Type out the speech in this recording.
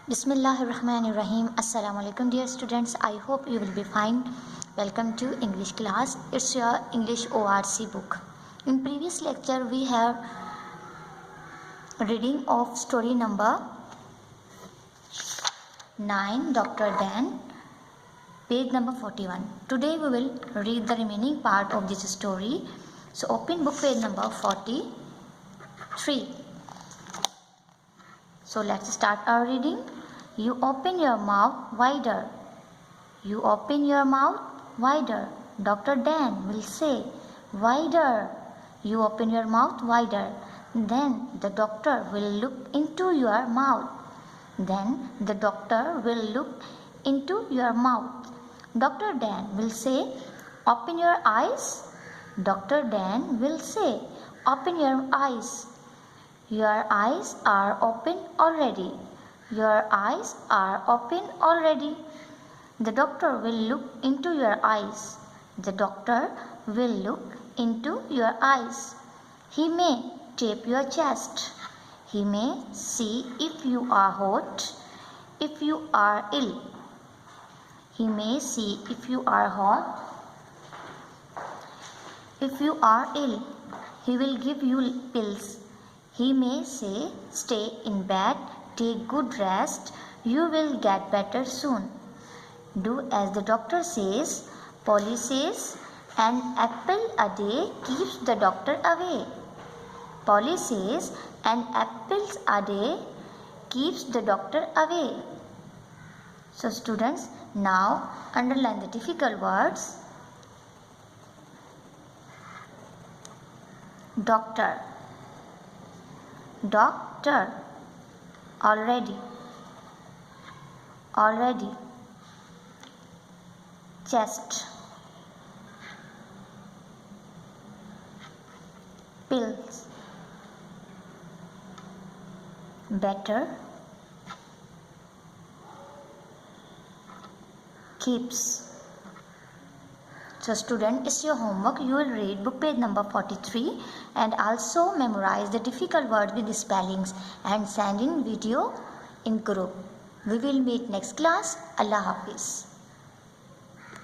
Bismillahirrahmanirrahim. Assalamu alaikum dear students. I hope you will be fine. Welcome to English class. It's your English ORC book. In previous lecture we have reading of story number 9 Dr. Dan, page number 41. Today we will read the remaining part of this story. So open book page number 43. So let's start our reading. You open your mouth wider. You open your mouth wider. Dr. Dan will say, wider. You open your mouth wider. Then the doctor will look into your mouth. Then the doctor will look into your mouth. Dr. Dan will say, open your eyes. Dr. Dan will say, open your eyes. Your eyes are open already. Your eyes are open already. The doctor will look into your eyes. The doctor will look into your eyes. He may tape your chest. He may see if you are hot, if you are ill. He may see if you are hot, if you are ill. He will give you pills. He may say, stay in bed, take good rest, you will get better soon. Do as the doctor says. Polly says, an apple a day keeps the doctor away. Polly says, an apple a day keeps the doctor away. So students, now underline the difficult words. Doctor. Doctor. Already. Already. Chest. Pills. Better. Keeps. So student, it's your homework. You will read book page number 43 and also memorize the difficult words with the spellings and send in video in group. We will meet next class. Allah Hafiz.